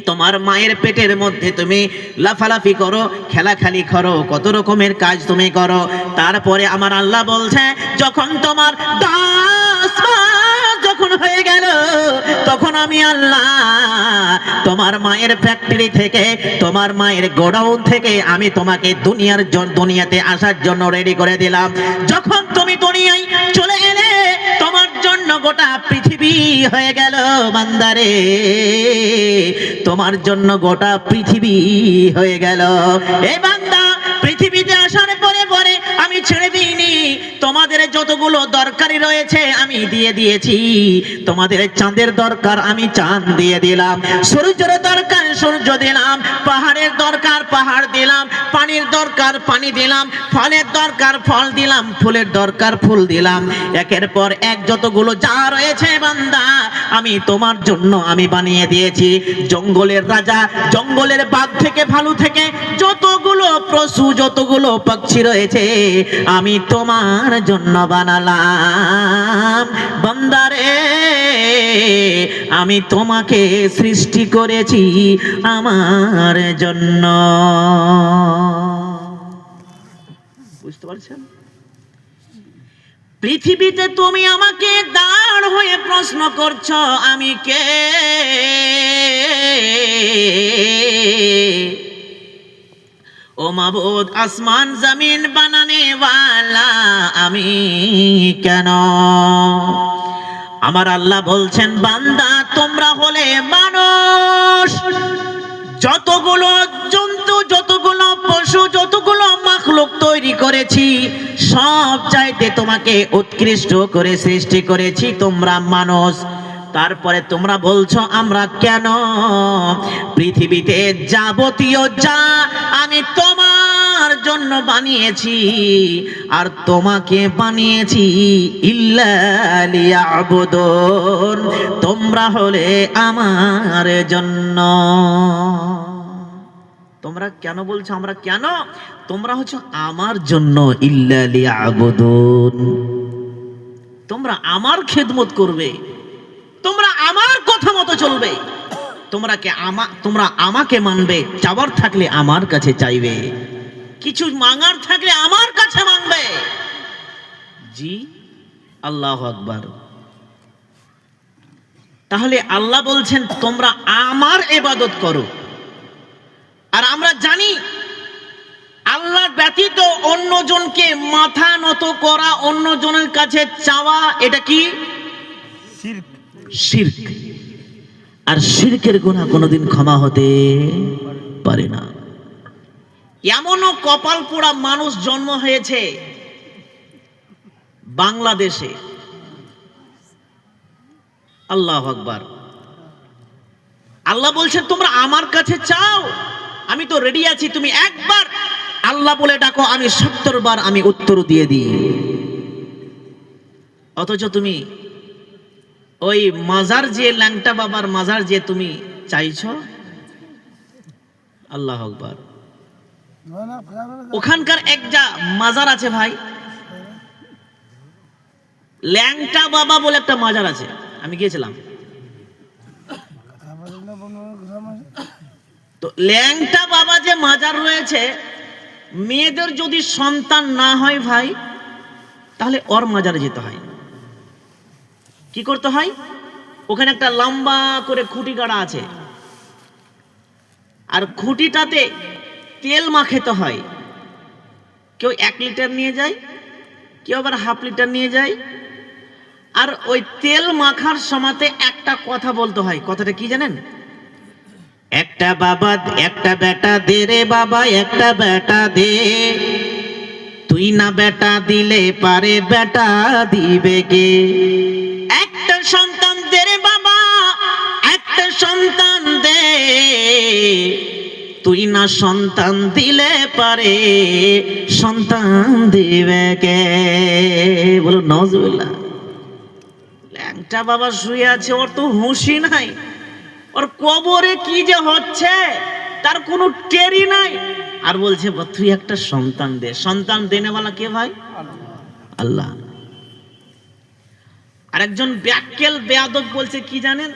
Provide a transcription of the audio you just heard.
তোমার মায়ের পেটের মধ্যে তুমি লাফালাফি করো, খেলাখালি করো, কত রকমের কাজ তুমি করো। তারপরে আমার আল্লাহ বলছে, যখন তোমার 10 মাস যখন হয়ে গেল, তখন আমি আল্লাহ তোমার মায়ের ফ্যাক্টরি থেকে, তোমার মায়ের গোডাউন থেকে আমি তোমাকে দুনিয়াতে আসার জন্য রেডি করে দিলাম। যখন তুমি দুনিয়ায় চলে এলে, তোমার জন্য গোটা পৃথিবী হয়ে গেল বান্দারে, তোমার জন্য গোটা পৃথিবী হয়ে গেল। এই বান্দা, পৃথিবীতে আসার পরে পরে আমি ছেড়ে দিইনি, তোমাদের যতগুলো দরকারি রয়েছে আমি দিয়ে দিয়েছি। তোমাদের চাঁদের দরকার আমি চাঁদ দিয়ে দিলাম, সূর্যের দরকার সূর্য দিলাম, পাহাড়ের দরকার পাহাড় দিলাম, পানির দরকার পানি দিলাম, ফলের দরকার ফল দিলাম, ফুলের দরকার ফুল দিলাম। একের পর এক যতগুলো যা রয়েছে বান্দা, আমি তোমার জন্য আমি বানিয়ে দিয়েছি। জঙ্গলের রাজা, জঙ্গলের বাঘ থেকে ভালু থেকে যতগুলো পশু, যতগুলো পক্ষী রয়েছে, আমি তোমার জন্য বানালাম। বান্দারে, আমি তোমাকে সৃষ্টি করেছি আমার জন্য। বুঝতে পারছেন? পৃথিবীতে তুমি আমাকে দাঁড় হয়ে প্রশ্ন করছো, আমি কে? ও মাবুদ, আসমান জমিন বানানে ওয়ালা আমি কেন? আমার আল্লাহ বলছেন, বান্দা তোমরা হলে মানুষ, যতগুলো জন্তু, যতগুলো পশু, যতগুলো মাখলুক তৈরি করেছি, সব চাইতে তোমাকে উৎকৃষ্ট করে সৃষ্টি করেছি তোমরা মানুষ। তারপরে তোমরা বলছো আমরা কেন? পৃথিবীতে যাবতীয় যা আমি তোমার জন্য বানিয়েছি, আর তোমাকে বানিয়েছি ইল্লা লিয়াবুদুন, তোমরা হলে আমার জন্য। তোমরা কেন বলছো আমরা কেন? তোমরা হচ্ছে আমার জন্য, ইল্লা লিয়াবুদুন, তোমরা আমার খেদমত করবে, তোমরা আমার কথা মতো চলবে, তোমরা আমাকে মানবে, চাওয়ার থাকলে আমার কাছে চাইবে, কিছু মাঙ্গার থাকলে আমার কাছে মাংবে। জি, আল্লাহু আকবার। তাহলে আল্লাহ বলছেন তোমরা আমার ইবাদত করো। আর আমরা জানি আল্লাহ ব্যতীত অন্যজনকে মাথা নত করা, অন্যজনের কাছে চাওয়া, এটা কি? শিরক। আর শিরকের গুনাহ কোনোদিন ক্ষমা হতে পারে না। এমনও কপাল পোড়া মানুষ জন্ম হয়েছে বাংলাদেশে, আল্লাহু আকবার। আল্লাহ বলছেন তোমরা আমার কাছে চাও, আমি তো রেডি আছি, তুমি একবার আল্লাহ বলে ডাকো, আমি 70 বার আমি উত্তর দিয়ে দিই। অথচ তুমি ওই মাজার যে ল্যাংটা বাবার মাজার যে তুমি চাইছো, আল্লাহু আকবার। ওখানকার একটা মাজার আছে ভাই, ল্যাংটা বাবা বলে একটা মাজার আছে, আমি গিয়েছিলাম। তো ল্যাংটা বাবা যে মাজার রয়েছে, মেয়েদের যদি সন্তান না হয় ভাই, তাহলে ওর মাজারে যেতে হয়। কি করতে হয়? ওখানে একটা লম্বা করে খুঁটি গাড়া আছে, আর খুঁটিটাতে তেল মাখাতে হয়। কেউ 1 লিটার নিয়ে যায়, কেউ আবার ½ লিটার নিয়ে যায়। আর ওই তেল মাখার সময়তে একটা কথা বলতে হয়। কথাটা কি জানেন? একটা বাবা একটা বেটা দে রে বাবা, একটা বেটা দে, তুই না বেটা দিলে পারে বেটা দিবে কে? একটা সন্তান দে রে বাবা, একটা সন্তান দে, তুই না সন্তান দিলে পারে সন্তান দিবে কে? বলো নাউজুবিল্লাহ। ল্যাংটা বাবা শুয়ে আছে, ওর তো হুঁশই নাই, ওর কবরে কি যে হচ্ছে তার কোনো টেরই নাই। আর বলছে তুই একটা সন্তান দে। সন্তান দেনেওয়ালা কে ভাই? আল্লাহ। আরেকজন ব্যাক্কেল বেয়াদব বলছে কি জানেন?